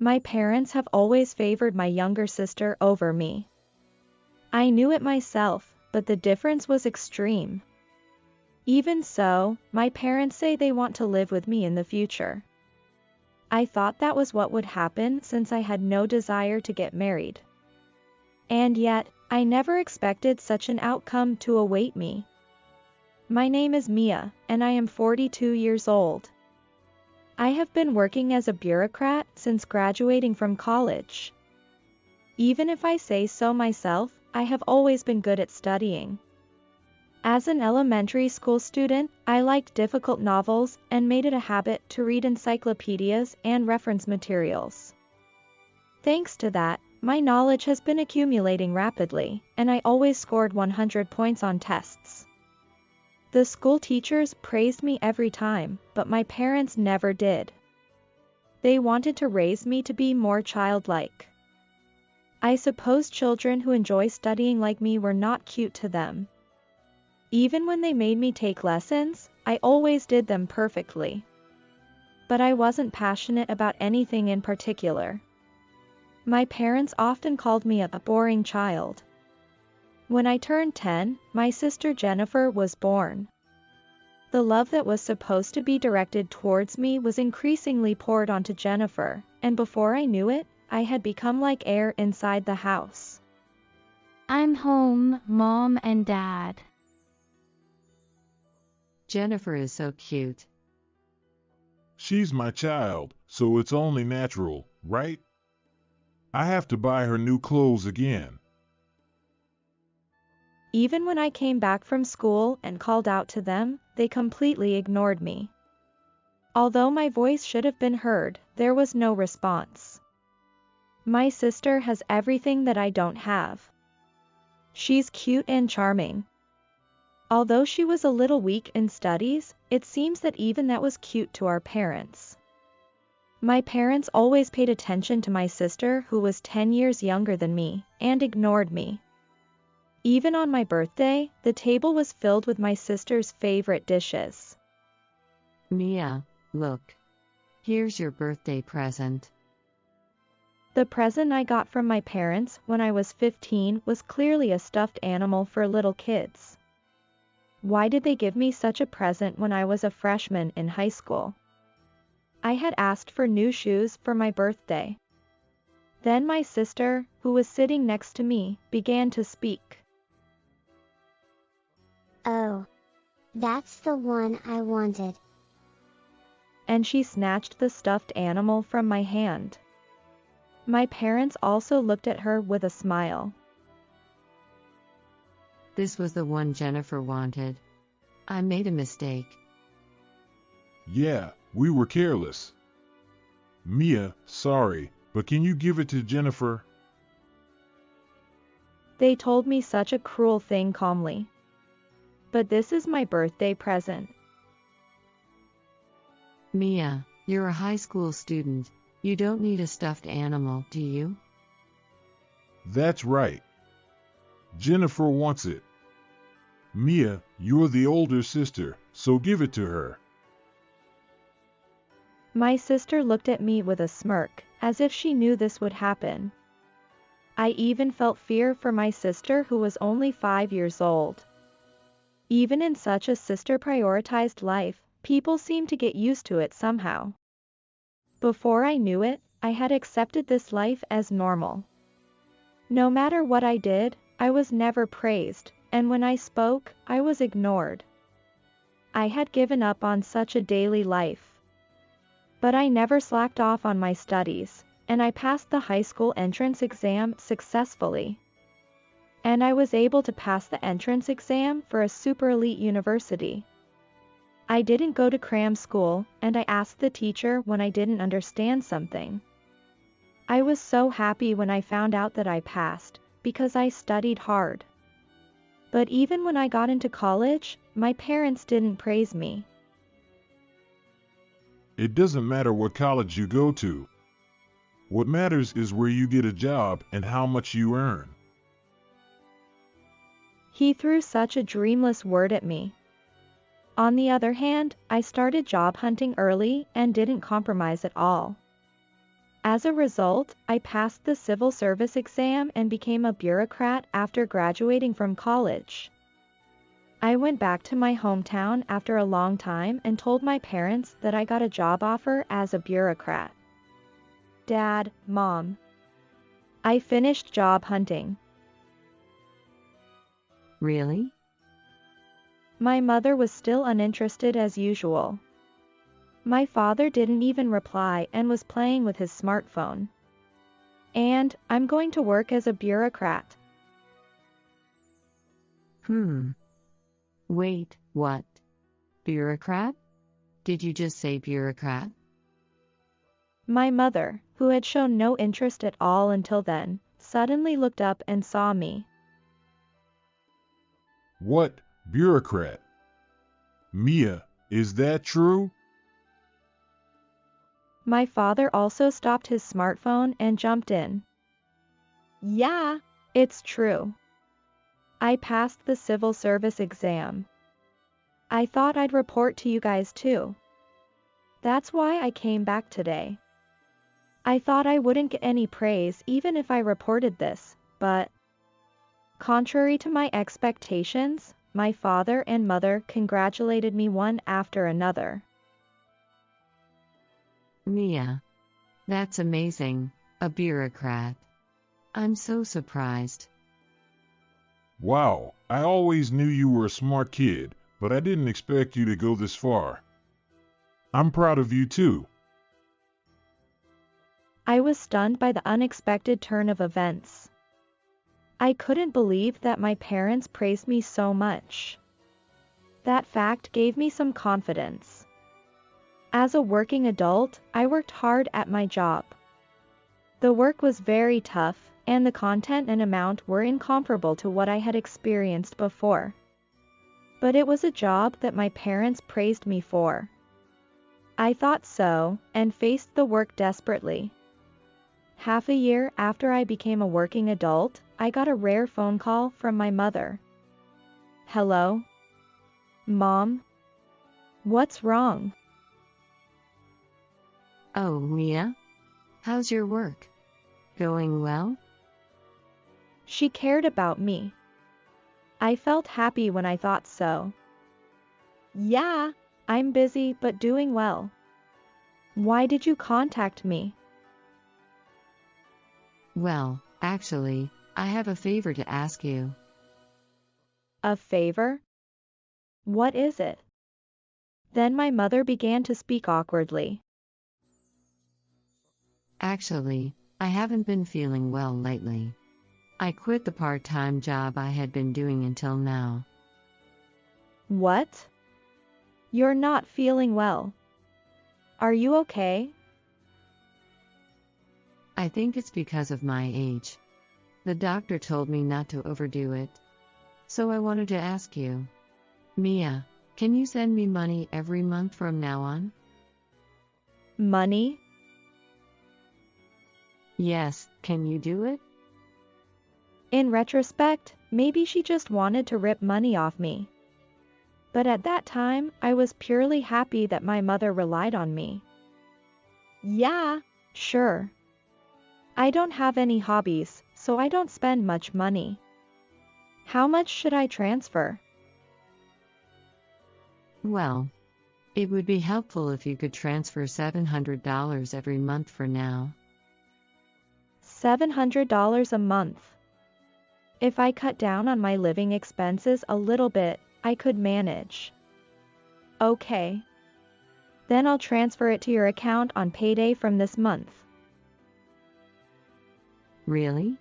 My parents have always favored my younger sister over me. I knew it myself, but the difference was extreme. Even so, my parents say they want to live with me in the future. I thought that was what would happen since I had no desire to get married. And yet, I never expected such an outcome to await me. My name is Mia, and I am 42 years old. I have been working as a bureaucrat since graduating from college. Even if I say so myself, I have always been good at studying. As an elementary school student, I liked difficult novels and made it a habit to read encyclopedias and reference materials. Thanks to that, my knowledge has been accumulating rapidly, and I always scored 100 points on tests. The school teachers praised me every time, but my parents never did. They wanted to raise me to be more childlike. I suppose children who enjoy studying like me were not cute to them. Even when they made me take lessons, I always did them perfectly. But I wasn't passionate about anything in particular. My parents often called me a boring child. When I turned 10, my sister Jennifer was born. The love that was supposed to be directed towards me was increasingly poured onto Jennifer, and before I knew it, I had become like air inside the house. I'm home, Mom and Dad. Jennifer is so cute. She's my child, so it's only natural, right? I have to buy her new clothes again. Even when I came back from school and called out to them, they completely ignored me. Although my voice should have been heard, there was no response. My sister has everything that I don't have. She's cute and charming. Although she was a little weak in studies, it seems that even that was cute to our parents. My parents always paid attention to my sister, who was 10 years younger than me, and ignored me. Even on my birthday, the table was filled with my sister's favorite dishes. Mia, look. Here's your birthday present. The present I got from my parents when I was 15 was clearly a stuffed animal for little kids. Why did they give me such a present when I was a freshman in high school? I had asked for new shoes for my birthday. Then my sister, who was sitting next to me, began to speak. Oh, that's the one I wanted. And she snatched the stuffed animal from my hand. My parents also looked at her with a smile. This was the one Jennifer wanted. I made a mistake. Yeah, we were careless. Mia, sorry, but can you give it to Jennifer? They told me such a cruel thing calmly. But this is my birthday present. Mia, you're a high school student. You don't need a stuffed animal, do you? That's right. Jennifer wants it. Mia, you're the older sister, so give it to her. My sister looked at me with a smirk, as if she knew this would happen. I even felt fear for my sister, who was only 5 years old. Even in such a sister-prioritized life, people seem to get used to it somehow. Before I knew it, I had accepted this life as normal. No matter what I did, I was never praised, and when I spoke, I was ignored. I had given up on such a daily life. But I never slacked off on my studies, and I passed the high school entrance exam successfully. And I was able to pass the entrance exam for a super elite university. I didn't go to cram school, and I asked the teacher when I didn't understand something. I was so happy when I found out that I passed, because I studied hard. But even when I got into college, my parents didn't praise me. It doesn't matter what college you go to. What matters is where you get a job and how much you earn. He threw such a dreamless word at me. On the other hand, I started job hunting early and didn't compromise at all. As a result, I passed the civil service exam and became a bureaucrat after graduating from college. I went back to my hometown after a long time and told my parents that I got a job offer as a bureaucrat. Dad, Mom. I finished job hunting. Really? My mother was still uninterested as usual. My father didn't even reply and was playing with his smartphone. And I'm going to work as a bureaucrat. Wait, what? Bureaucrat? Did you just say bureaucrat? My mother, who had shown no interest at all until then, suddenly looked up and saw me. What? Bureaucrat? Mia, is that true? My father also stopped his smartphone and jumped in. Yeah, it's true. I passed the civil service exam. I thought I'd report to you guys too. That's why I came back today. I thought I wouldn't get any praise even if I reported this, but contrary to my expectations, my father and mother congratulated me one after another. Mia. That's amazing, a bureaucrat. I'm so surprised. Wow, I always knew you were a smart kid, but I didn't expect you to go this far. I'm proud of you too. I was stunned by the unexpected turn of events. I couldn't believe that my parents praised me so much. That fact gave me some confidence. As a working adult, I worked hard at my job. The work was very tough, and the content and amount were incomparable to what I had experienced before. But it was a job that my parents praised me for. I thought so, and faced the work desperately. Half a year after I became a working adult, I got a rare phone call from my mother. Hello? Mom? What's wrong? Oh, Mia? How's your work? Going well? She cared about me. I felt happy when I thought so. Yeah, I'm busy but doing well. Why did you contact me? Well, actually, I have a favor to ask you. A favor? What is it? Then my mother began to speak awkwardly. Actually, I haven't been feeling well lately. I quit the part-time job I had been doing until now. What? You're not feeling well. Are you okay? I think it's because of my age. The doctor told me not to overdo it. So I wanted to ask you. Mia, can you send me money every month from now on? Money? Yes, can you do it? In retrospect, maybe she just wanted to rip money off me. But at that time, I was purely happy that my mother relied on me. Yeah, sure. I don't have any hobbies, so I don't spend much money. How much should I transfer? Well, it would be helpful if you could transfer $700 every month for now. $700 a month. If I cut down on my living expenses a little bit, I could manage. Okay. Then I'll transfer it to your account on payday from this month. Really?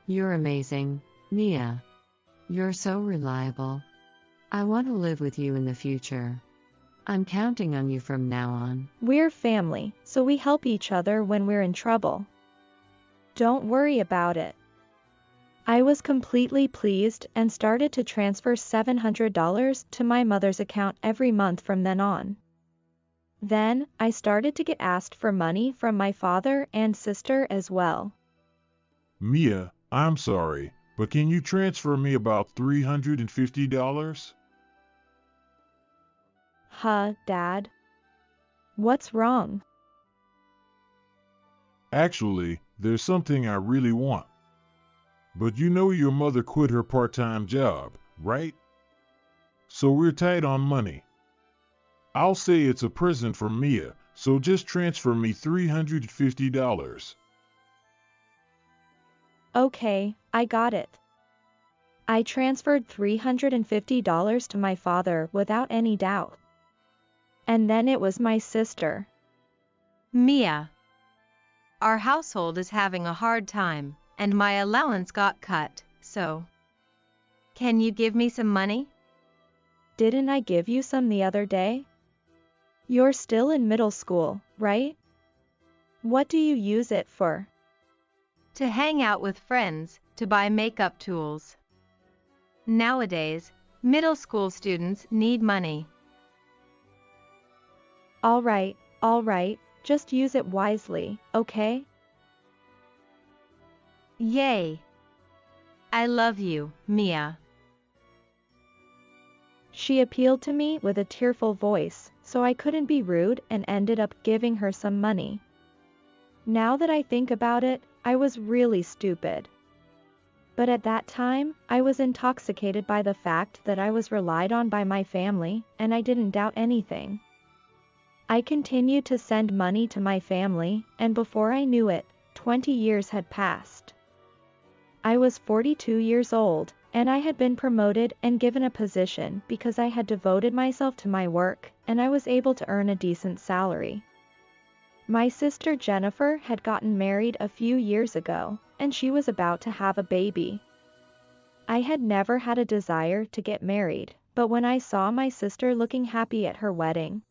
You're amazing, Mia. You're so reliable. I want to live with you in the future. I'm counting on you from now on. We're family, so we help each other when we're in trouble. Don't worry about it. I was completely pleased and started to transfer $700 to my mother's account every month from then on. Then, I started to get asked for money from my father and sister as well. Mia, I'm sorry, but can you transfer me about $350? Dad? What's wrong? Actually, there's something I really want. But you know your mother quit her part-time job, right? So we're tight on money. I'll say it's a present from Mia, so just transfer me $350. Okay, I got it. I transferred $350 to my father without any doubt. And then it was my sister. Mia. Our household is having a hard time, and my allowance got cut, so. Can you give me some money? Didn't I give you some the other day? You're still in middle school, right? What do you use it for? To hang out with friends, to buy makeup tools. Nowadays, middle school students need money. All right, just use it wisely, okay? Yay! I love you, Mia. She appealed to me with a tearful voice, so I couldn't be rude and ended up giving her some money. Now that I think about it, I was really stupid. But at that time, I was intoxicated by the fact that I was relied on by my family, and I didn't doubt anything. I continued to send money to my family, and before I knew it, 20 years had passed. I was 42 years old, and I had been promoted and given a position because I had devoted myself to my work, and I was able to earn a decent salary. My sister Jennifer had gotten married a few years ago, and she was about to have a baby. I had never had a desire to get married, but when I saw my sister looking happy at her wedding,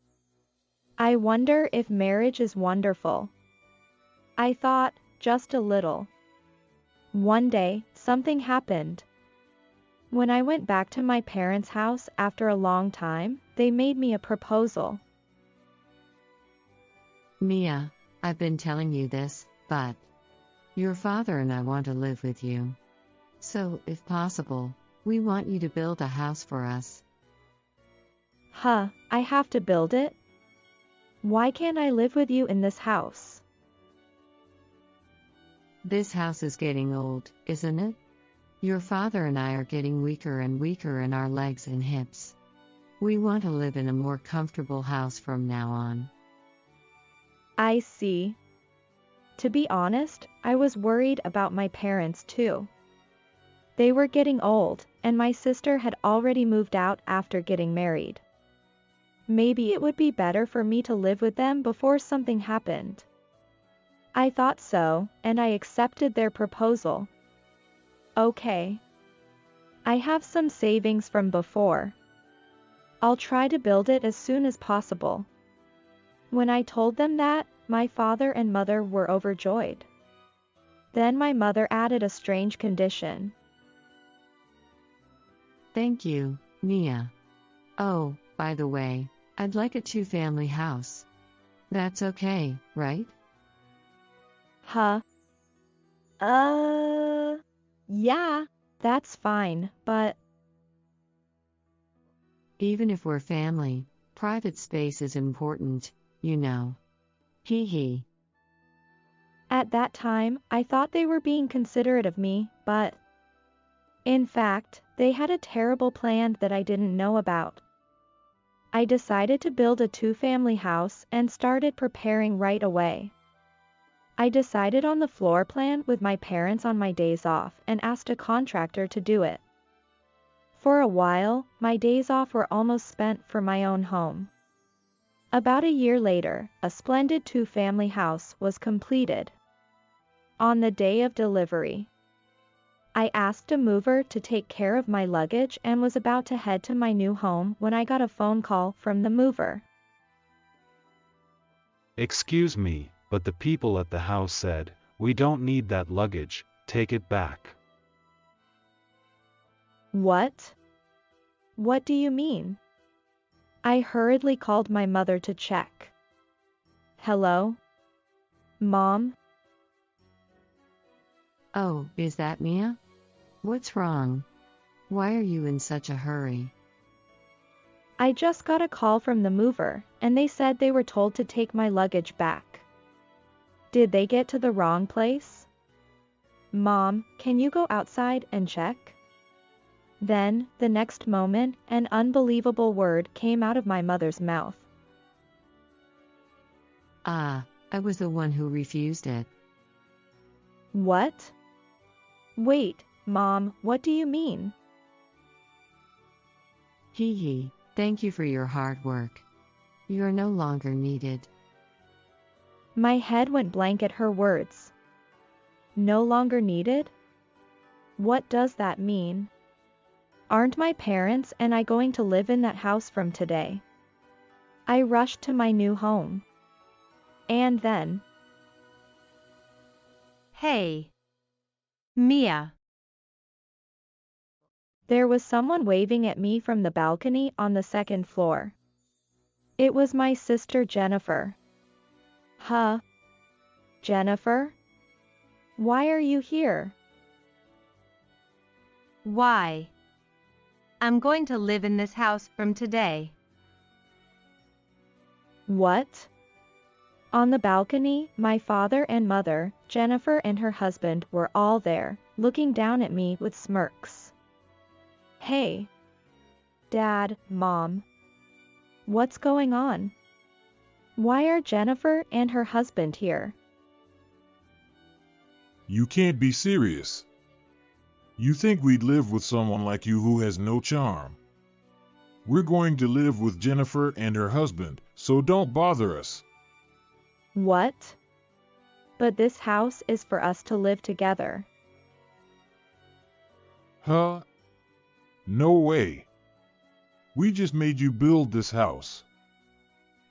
I wonder if marriage is wonderful. I thought, just a little. One day, something happened. When I went back to my parents' house after a long time, they made me a proposal. Mia, I've been telling you this, but your father and I want to live with you. So, if possible, we want you to build a house for us. Huh, I have to build it? Why can't I live with you in this house? This house is getting old, isn't it? Your father and I are getting weaker and weaker in our legs and hips. We want to live in a more comfortable house from now on. I see. To be honest, I was worried about my parents too. They were getting old, and my sister had already moved out after getting married. Maybe it would be better for me to live with them before something happened. I thought so, and I accepted their proposal. Okay. I have some savings from before. I'll try to build it as soon as possible. When I told them that, my father and mother were overjoyed. Then my mother added a strange condition. Thank you, Mia. Oh, by the way, I'd like a 2-family house. That's okay, right? Huh? Yeah, that's fine, but Even if we're family, private space is important, you know. Hee hee. at that time, I thought they were being considerate of me, but in fact, they had a terrible plan that I didn't know about. I decided to build a 2-family house and started preparing right away. I decided on the floor plan with my parents on my days off and asked a contractor to do it. For a while, my days off were almost spent for my own home. About a year later, a splendid 2-family house was completed. On the day of delivery, I asked a mover to take care of my luggage and was about to head to my new home when I got a phone call from the mover. Excuse me, but the people at the house said, "We don't need that luggage, take it back." What? What do you mean? I hurriedly called my mother to check. Hello? Mom? Oh, is that Mia? What's wrong? Why are you in such a hurry? I just got a call from the mover, and they said they were told to take my luggage back. Did they get to the wrong place? Mom, can you go outside and check? Then, the next moment, an unbelievable word came out of my mother's mouth. Ah, I was the one who refused it. What? Wait, Mom, what do you mean? Hee hee, thank you for your hard work. You are no longer needed. My head went blank at her words. No longer needed? What does that mean? Aren't my parents and I going to live in that house from today? I rushed to my new home. And then, Hey, Mia. there was someone waving at me from the balcony on the second floor. It was my sister Jennifer. Huh? Jennifer? Why are you here? Why? I'm going to live in this house from today. What? On the balcony, my father and mother, Jennifer and her husband were all there, looking down at me with smirks. Hey. Dad, Mom. What's going on? Why are Jennifer and her husband here? You can't be serious. You think we'd live with someone like you who has no charm. We're going to live with Jennifer and her husband, so don't bother us. What? But this house is for us to live together. Huh? No way. We just made you build this house.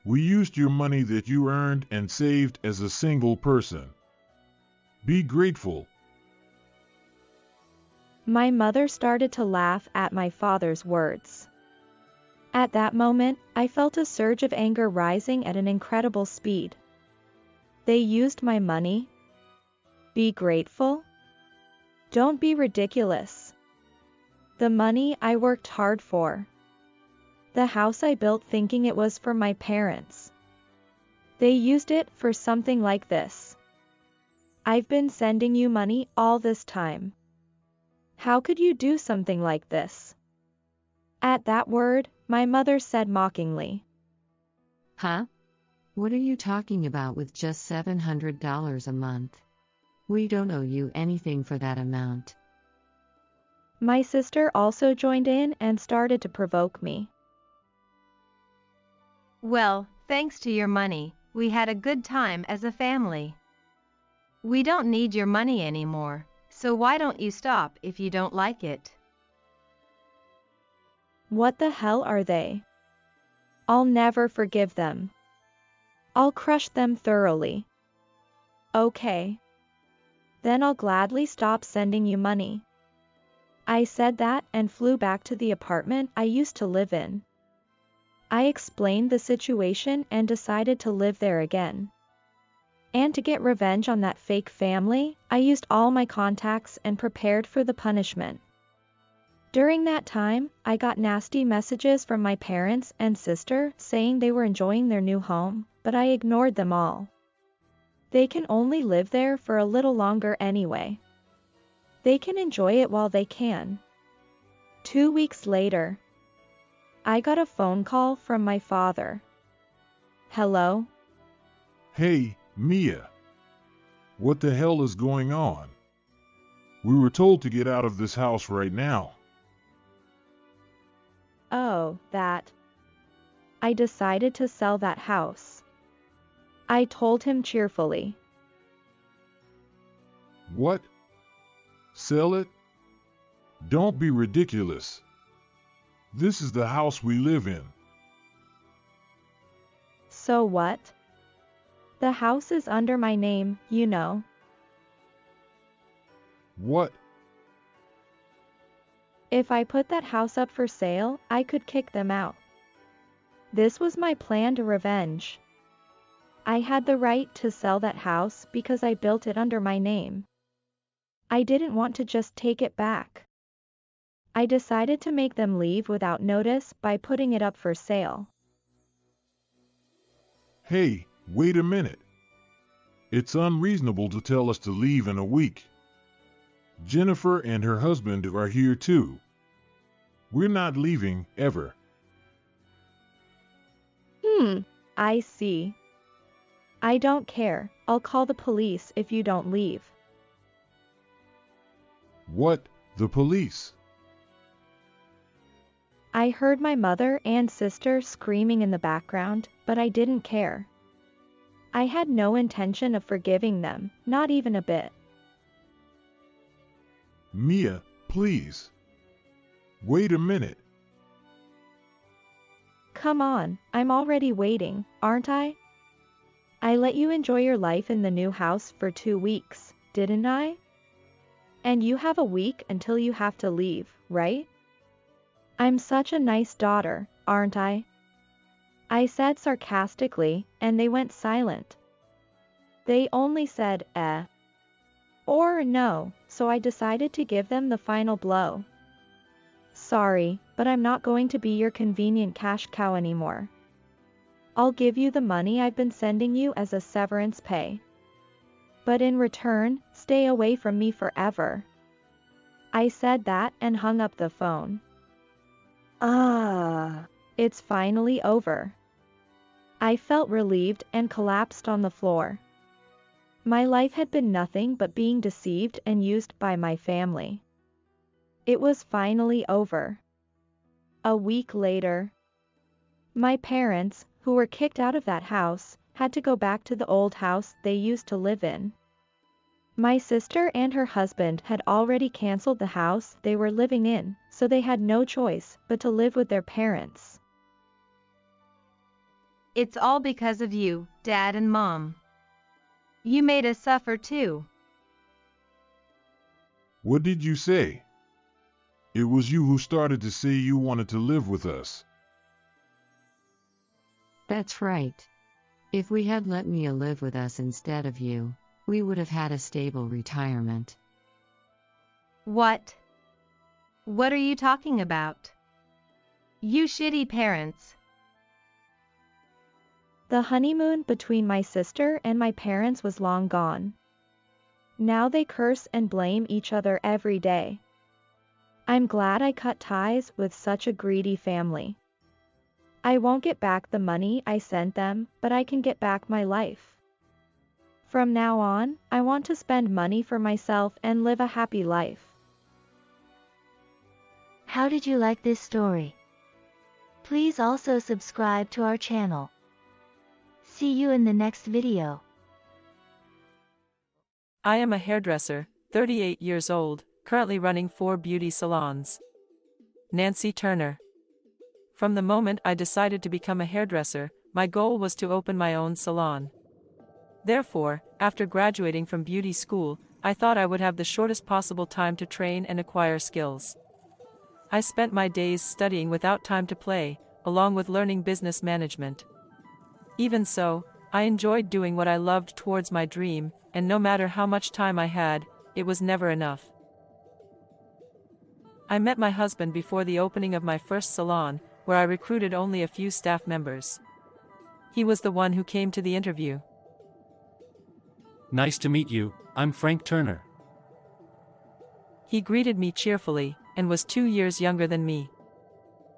We used your money that you earned and saved as a single person. Be grateful. My mother started to laugh at my father's words. At that moment, I felt a surge of anger rising at an incredible speed. They used my money? Be grateful? Don't be ridiculous. The money I worked hard for. The house I built thinking it was for my parents. They used it for something like this. I've been sending you money all this time. How could you do something like this? At that word, my mother said mockingly. Huh? What are you talking about with just $700 a month? We don't owe you anything for that amount. My sister also joined in and started to provoke me. Well, thanks to your money, we had a good time as a family. We don't need your money anymore, so why don't you stop if you don't like it? What the hell are they? I'll never forgive them. I'll crush them thoroughly. Okay. Then I'll gladly stop sending you money. I said that and flew back to the apartment I used to live in. I explained the situation and decided to live there again. And to get revenge on that fake family, I used all my contacts and prepared for the punishment. During that time, I got nasty messages from my parents and sister saying they were enjoying their new home, but I ignored them all. They can only live there for a little longer anyway. They can enjoy it while they can. 2 weeks later, I got a phone call from my father. Hello? Hey, Mia. What the hell is going on? We were told to get out of this house right now. Oh, that. I decided to sell that house. I told him cheerfully. What? Sell it? Don't be ridiculous. This is the house we live in. So what? The house is under my name, you know. What? If I put that house up for sale, I could kick them out. This was my plan to revenge. I had the right to sell that house because I built it under my name. I didn't want to just take it back. I decided to make them leave without notice by putting it up for sale. Hey, wait a minute. It's unreasonable to tell us to leave in a week. Jennifer and her husband are here too. We're not leaving, ever. I see. I don't care. I'll call the police if you don't leave. What? The police? I heard my mother and sister screaming in the background, but I didn't care. I had no intention of forgiving them, not even a bit. Mia, please. Wait a minute. Come on, I'm already waiting, aren't I? I let you enjoy your life in the new house for 2 weeks, didn't I? And you have a week until you have to leave, right? I'm such a nice daughter, aren't I? I said sarcastically, and they went silent. They only said, or no, so I decided to give them the final blow. Sorry, but I'm not going to be your convenient cash cow anymore. I'll give you the money I've been sending you as a severance pay. But in return, stay away from me forever. I said that and hung up the phone. It's finally over. I felt relieved and collapsed on the floor. My life had been nothing but being deceived and used by my family. It was finally over. A week later, my parents, who were kicked out of that house, had to go back to the old house they used to live in. My sister and her husband had already canceled the house they were living in, so they had no choice but to live with their parents. It's all because of you, Dad and Mom. You made us suffer too. What did you say? It was you who started to say you wanted to live with us. That's right. If we had let Mia live with us instead of you, we would have had a stable retirement. What? What are you talking about? You shitty parents. The honeymoon between my sister and my parents was long gone. Now they curse and blame each other every day. I'm glad I cut ties with such a greedy family. I won't get back the money I sent them, but I can get back my life. From now on, I want to spend money for myself and live a happy life. How did you like this story? Please also subscribe to our channel. See you in the next video. I am a hairdresser, 38 years old, currently running 4 beauty salons. Nancy Turner. From the moment I decided to become a hairdresser, my goal was to open my own salon. Therefore, after graduating from beauty school, I thought I would have the shortest possible time to train and acquire skills. I spent my days studying without time to play, along with learning business management. Even so, I enjoyed doing what I loved towards my dream, and no matter how much time I had, it was never enough. I met my husband before the opening of my first salon, where I recruited only a few staff members. He was the one who came to the interview. Nice to meet you, I'm Frank Turner. He greeted me cheerfully, and was 2 years younger than me.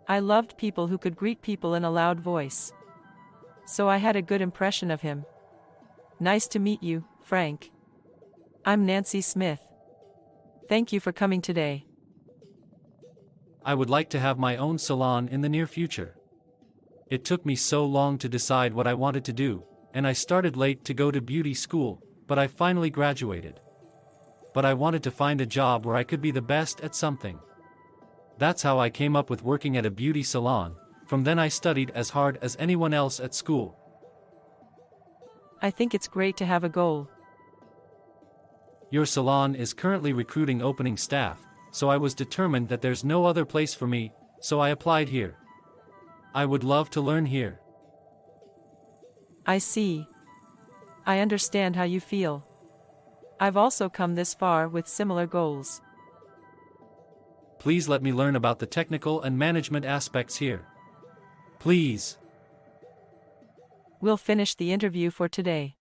I loved people who could greet people in a loud voice. So I had a good impression of him. Nice to meet you, Frank. I'm Nancy Smith. Thank you for coming today. I would like to have my own salon in the near future. It took me so long to decide what I wanted to do, and I started late to go to beauty school, but I finally graduated. But I wanted to find a job where I could be the best at something. That's how I came up with working at a beauty salon. From then I studied as hard as anyone else at school. I think it's great to have a goal. Your salon is currently recruiting opening staff, so I was determined that there's no other place for me, so I applied here. I would love to learn here. I see. I understand how you feel. I've also come this far with similar goals. Please let me learn about the technical and management aspects here. Please. We'll finish the interview for today.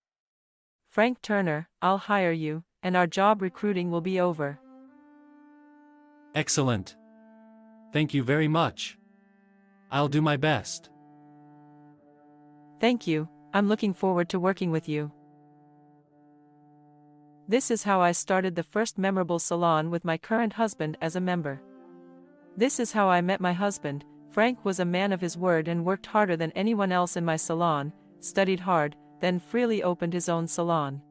Frank Turner, I'll hire you, and our job recruiting will be over. Excellent. Thank you very much. I'll do my best. Thank you, I'm looking forward to working with you. This is how I started the first memorable salon with my current husband as a member. This is how I met my husband. Frank was a man of his word and worked harder than anyone else in my salon, studied hard, then freely opened his own salon.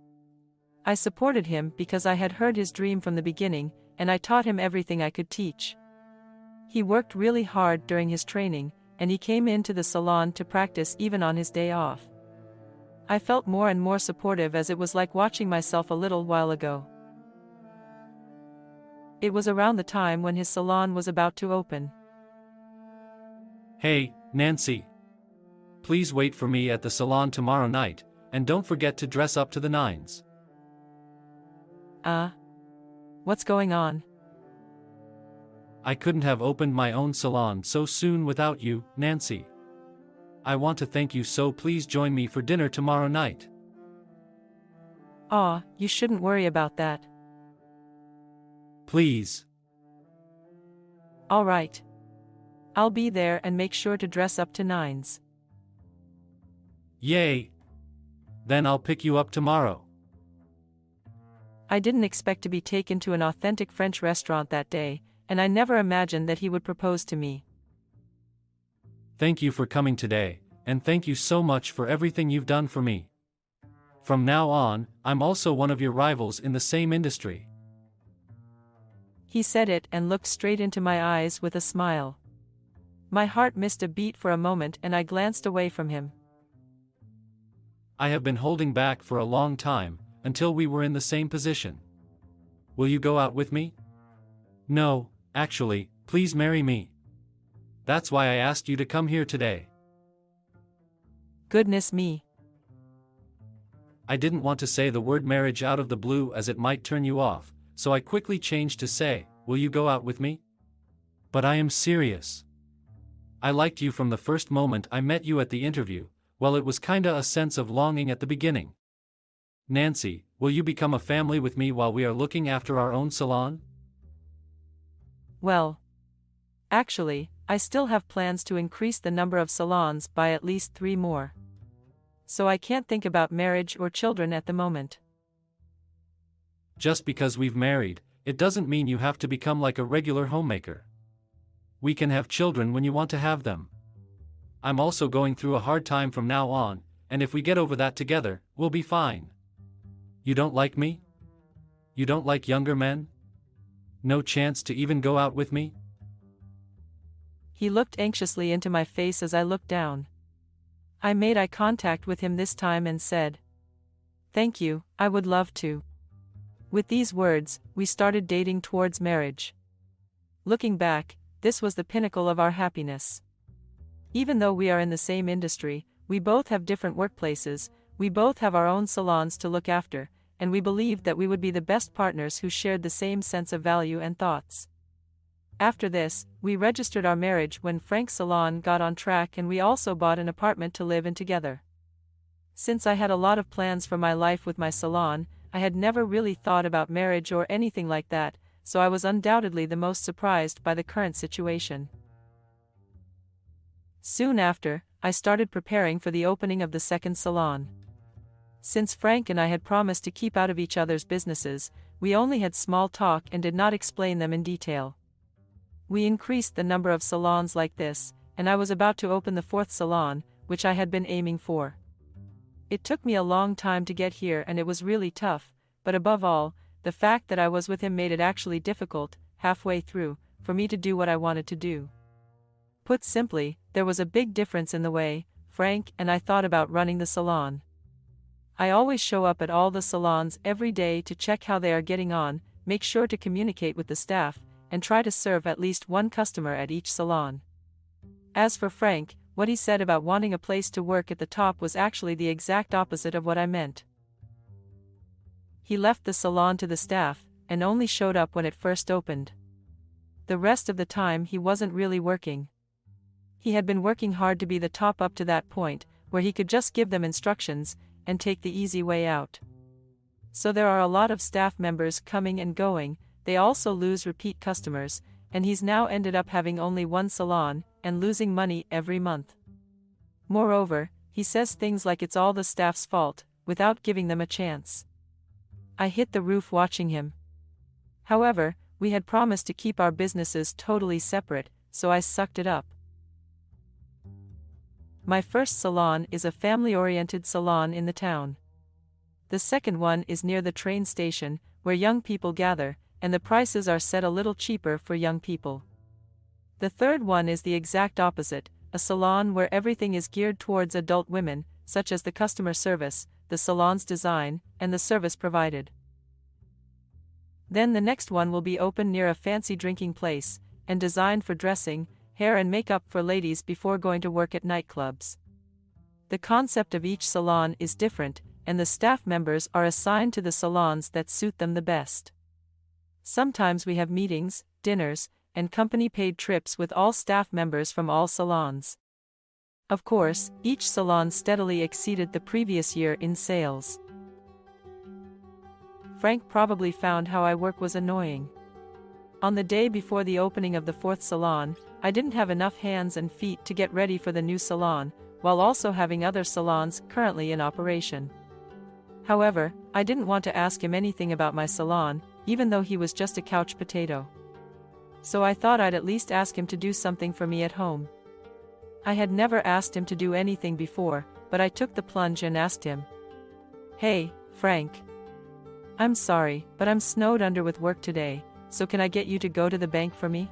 I supported him because I had heard his dream from the beginning, and I taught him everything I could teach. He worked really hard during his training, and he came into the salon to practice even on his day off. I felt more and more supportive as it was like watching myself a little while ago. It was around the time when his salon was about to open. Hey, Nancy. Please wait for me at the salon tomorrow night, and don't forget to dress up to the nines. What's going on? I couldn't have opened my own salon so soon without you, Nancy. I want to thank you, so please join me for dinner tomorrow night. Aw, you shouldn't worry about that. Please. All right. I'll be there and make sure to dress up to nines. Yay! Then I'll pick you up tomorrow. I didn't expect to be taken to an authentic French restaurant that day, and I never imagined that he would propose to me. Thank you for coming today, and thank you so much for everything you've done for me. From now on, I'm also one of your rivals in the same industry. He said it and looked straight into my eyes with a smile. My heart missed a beat for a moment and I glanced away from him. I have been holding back for a long time, until we were in the same position. Will you go out with me? No, actually, please marry me. That's why I asked you to come here today. Goodness me. I didn't want to say the word marriage out of the blue as it might turn you off, so I quickly changed to say, will you go out with me? But I am serious. I liked you from the first moment I met you at the interview. Well, it was kinda a sense of longing at the beginning. Nancy, will you become a family with me while we are looking after our own salon? Well, actually, I still have plans to increase the number of salons by at least 3 more. So I can't think about marriage or children at the moment. Just because we've married, it doesn't mean you have to become like a regular homemaker. We can have children when you want to have them. I'm also going through a hard time from now on, and if we get over that together, we'll be fine. You don't like me? You don't like younger men? No chance to even go out with me? He looked anxiously into my face as I looked down. I made eye contact with him this time and said, "Thank you, I would love to." With these words, we started dating towards marriage. Looking back, this was the pinnacle of our happiness. Even though we are in the same industry, we both have different workplaces, we both have our own salons to look after, and we believed that we would be the best partners who shared the same sense of value and thoughts. After this, we registered our marriage when Frank's salon got on track and we also bought an apartment to live in together. Since I had a lot of plans for my life with my salon, I had never really thought about marriage or anything like that, so I was undoubtedly the most surprised by the current situation. Soon after, I started preparing for the opening of the second salon. Since Frank and I had promised to keep out of each other's businesses, we only had small talk and did not explain them in detail. We increased the number of salons like this, and I was about to open the 4th salon, which I had been aiming for. It took me a long time to get here and it was really tough, but above all, the fact that I was with him made it actually difficult, halfway through, for me to do what I wanted to do. Put simply, there was a big difference in the way Frank and I thought about running the salon. I always show up at all the salons every day to check how they are getting on, make sure to communicate with the staff, and try to serve at least one customer at each salon. As for Frank, what he said about wanting a place to work at the top was actually the exact opposite of what I meant. He left the salon to the staff, and only showed up when it first opened. The rest of the time he wasn't really working. He had been working hard to be the top up to that point, where he could just give them instructions, and take the easy way out. So there are a lot of staff members coming and going. They also lose repeat customers, and he's now ended up having only one salon and losing money every month. Moreover, he says things like it's all the staff's fault, without giving them a chance. I hit the roof watching him. However, we had promised to keep our businesses totally separate, so I sucked it up. My first salon is a family-oriented salon in the town. The second one is near the train station, where young people gather, and the prices are set a little cheaper for young people. The third one is the exact opposite, a salon where everything is geared towards adult women, such as the customer service, the salon's design, and the service provided. Then the next one will be open near a fancy drinking place, and designed for dressing, hair and makeup for ladies before going to work at nightclubs. The concept of each salon is different, and the staff members are assigned to the salons that suit them the best. Sometimes we have meetings, dinners, and company-paid trips with all staff members from all salons. Of course, each salon steadily exceeded the previous year in sales. Frank probably found how I work was annoying. On the day before the opening of the fourth salon, I didn't have enough hands and feet to get ready for the new salon, while also having other salons currently in operation. However, I didn't want to ask him anything about my salon, even though he was just a couch potato. So I thought I'd at least ask him to do something for me at home. I had never asked him to do anything before, but I took the plunge and asked him, "Hey, Frank. I'm sorry, but I'm snowed under with work today, so can I get you to go to the bank for me?"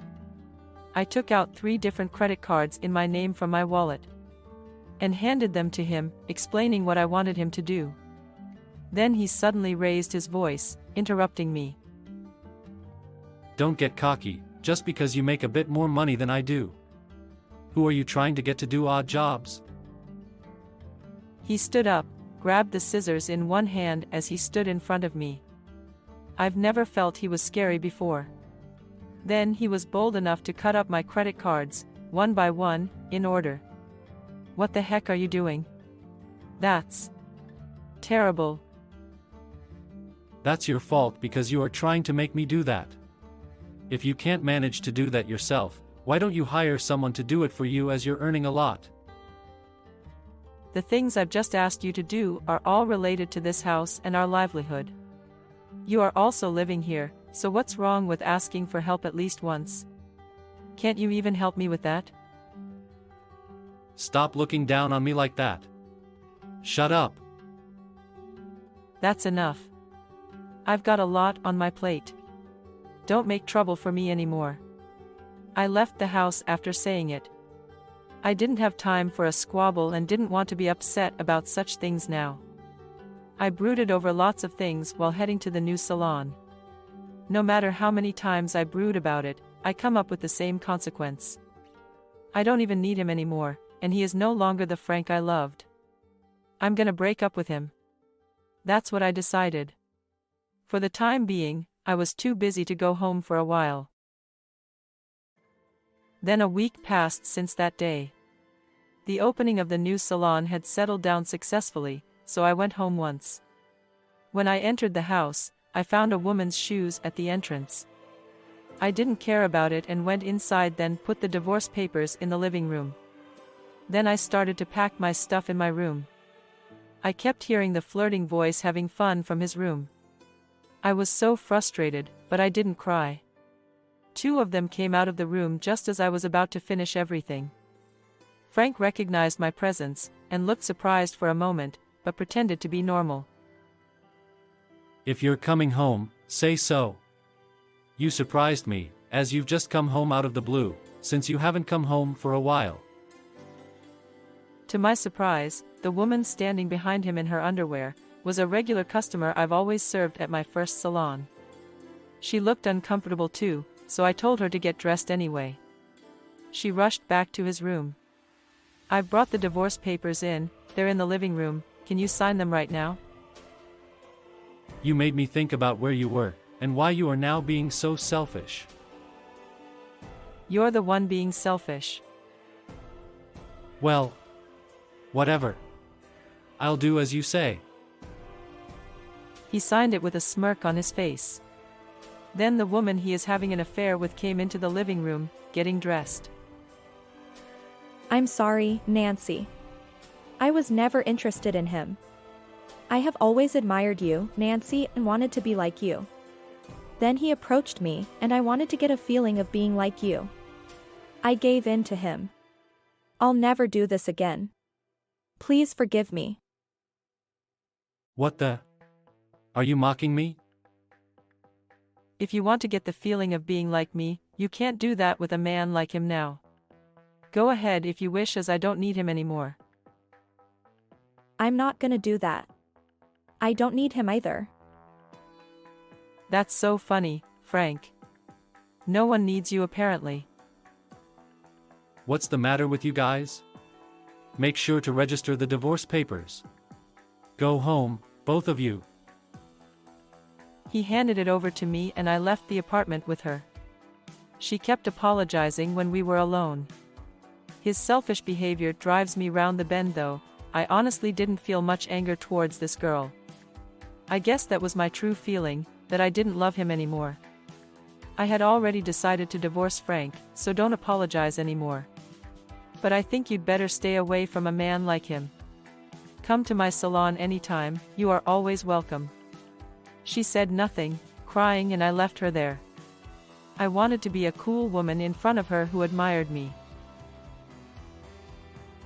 I took out 3 different credit cards in my name from my wallet and handed them to him, explaining what I wanted him to do. Then he suddenly raised his voice, interrupting me. Don't get cocky, just because you make a bit more money than I do. Who are you trying to get to do odd jobs? He stood up, grabbed the scissors in one hand as he stood in front of me. I've never felt he was scary before. Then he was bold enough to cut up my credit cards, one by one, in order. What the heck are you doing? That's terrible. That's your fault because you are trying to make me do that. If you can't manage to do that yourself, why don't you hire someone to do it for you as you're earning a lot? The things I've just asked you to do are all related to this house and our livelihood. You are also living here, so what's wrong with asking for help at least once? Can't you even help me with that? Stop looking down on me like that. Shut up. That's enough. I've got a lot on my plate. Don't make trouble for me anymore. I left the house after saying it. I didn't have time for a squabble and didn't want to be upset about such things now. I brooded over lots of things while heading to the new salon. No matter how many times I brood about it, I come up with the same consequence. I don't even need him anymore, and he is no longer the Frank I loved. I'm gonna break up with him. That's what I decided. For the time being, I was too busy to go home for a while. Then a week passed since that day. The opening of the new salon had settled down successfully, so I went home once. When I entered the house, I found a woman's shoes at the entrance. I didn't care about it and went inside, then put the divorce papers in the living room. Then I started to pack my stuff in my room. I kept hearing the flirting voice having fun from his room. I was so frustrated, but I didn't cry. 2 of them came out of the room just as I was about to finish everything. Frank recognized my presence, and looked surprised for a moment, but pretended to be normal. If you're coming home, say so. You surprised me, as you've just come home out of the blue, since you haven't come home for a while. To my surprise, the woman standing behind him in her underwear was a regular customer I've always served at my first salon. She looked uncomfortable too, so I told her to get dressed anyway. She rushed back to his room. "I've brought the divorce papers in, they're in the living room, can you sign them right now?" You made me think about where you were, and why you are now being so selfish. You're the one being selfish. Well, whatever. I'll do as you say. He signed it with a smirk on his face. Then the woman he is having an affair with came into the living room, getting dressed. I'm sorry, Nancy. I was never interested in him. I have always admired you, Nancy, and wanted to be like you. Then he approached me, and I wanted to get a feeling of being like you. I gave in to him. I'll never do this again. Please forgive me. What the? Are you mocking me? If you want to get the feeling of being like me, you can't do that with a man like him now. Go ahead if you wish, as I don't need him anymore. I'm not gonna do that. I don't need him either. That's so funny, Frank. No one needs you apparently. What's the matter with you guys? Make sure to register the divorce papers. Go home, both of you. He handed it over to me and I left the apartment with her. She kept apologizing when we were alone. His selfish behavior drives me round the bend though. I honestly didn't feel much anger towards this girl. I guess that was my true feeling, that I didn't love him anymore. I had already decided to divorce Frank, so don't apologize anymore. But I think you'd better stay away from a man like him. Come to my salon anytime, you are always welcome. She said nothing, crying, and I left her there. I wanted to be a cool woman in front of her who admired me.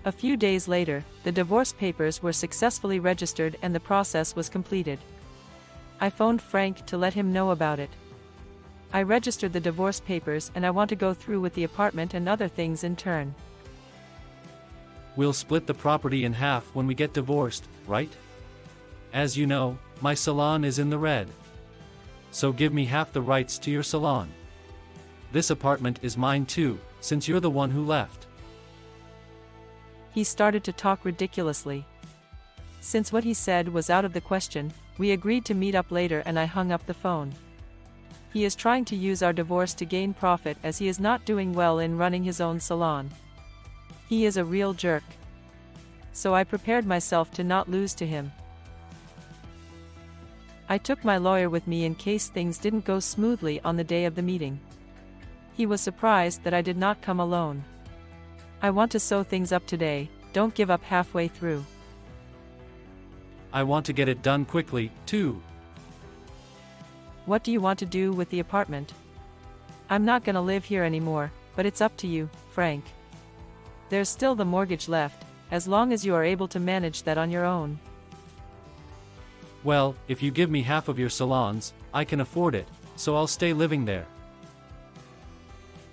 A few days later, the divorce papers were successfully registered and the process was completed. I phoned Frank to let him know about it. I registered the divorce papers and I want to go through with the apartment and other things in turn. We'll split the property in half when we get divorced, right? As you know, my salon is in the red. So give me half the rights to your salon. This apartment is mine too, since you're the one who left. He started to talk ridiculously. Since what he said was out of the question, we agreed to meet up later and I hung up the phone. He is trying to use our divorce to gain profit as he is not doing well in running his own salon. He is a real jerk. So I prepared myself to not lose to him. I took my lawyer with me in case things didn't go smoothly on the day of the meeting. He was surprised that I did not come alone. I want to sew things up today, don't give up halfway through. I want to get it done quickly, too. What do you want to do with the apartment? I'm not gonna live here anymore, but it's up to you, Frank. There's still the mortgage left, as long as you are able to manage that on your own. Well, if you give me half of your salons, I can afford it, so I'll stay living there.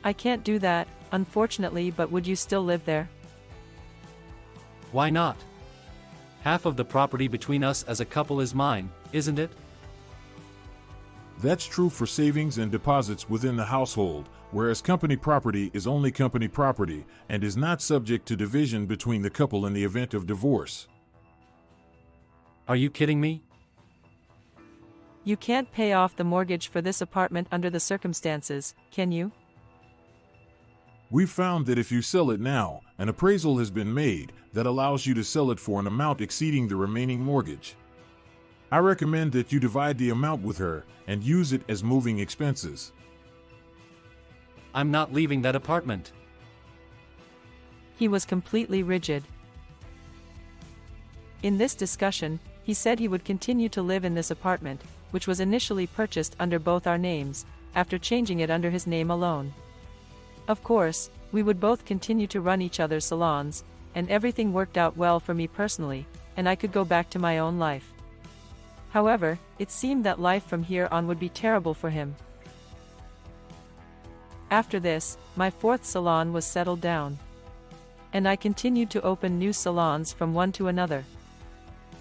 I can't do that, unfortunately, but would you still live there? Why not? Half of the property between us as a couple is mine, isn't it? That's true for savings and deposits within the household, whereas company property is only company property and is not subject to division between the couple in the event of divorce. Are you kidding me? You can't pay off the mortgage for this apartment under the circumstances, can you? We've found that if you sell it now, an appraisal has been made that allows you to sell it for an amount exceeding the remaining mortgage. I recommend that you divide the amount with her and use it as moving expenses. I'm not leaving that apartment. He was completely rigid. In this discussion, he said he would continue to live in this apartment, which was initially purchased under both our names, after changing it under his name alone. Of course, we would both continue to run each other's salons, and everything worked out well for me personally, and I could go back to my own life. However, it seemed that life from here on would be terrible for him. After this, my fourth salon was settled down. And I continued to open new salons from one to another.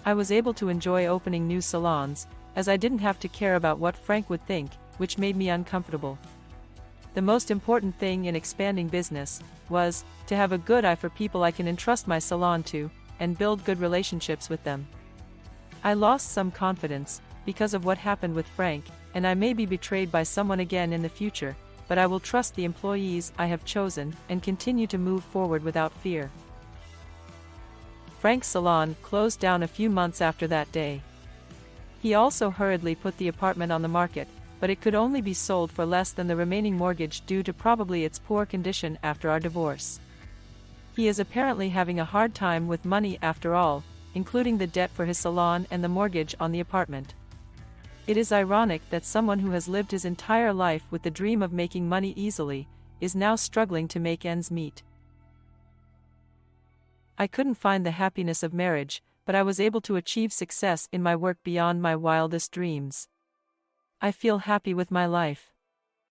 I was able to enjoy opening new salons, as I didn't have to care about what Frank would think, which made me uncomfortable. The most important thing in expanding business was to have a good eye for people I can entrust my salon to, and build good relationships with them. I lost some confidence because of what happened with Frank, and I may be betrayed by someone again in the future, but I will trust the employees I have chosen and continue to move forward without fear. Frank's salon closed down a few months after that day. He also hurriedly put the apartment on the market, but it could only be sold for less than the remaining mortgage due to probably its poor condition after our divorce. He is apparently having a hard time with money after all, including the debt for his salon and the mortgage on the apartment. It is ironic that someone who has lived his entire life with the dream of making money easily, is now struggling to make ends meet. I couldn't find the happiness of marriage, but I was able to achieve success in my work beyond my wildest dreams. I feel happy with my life.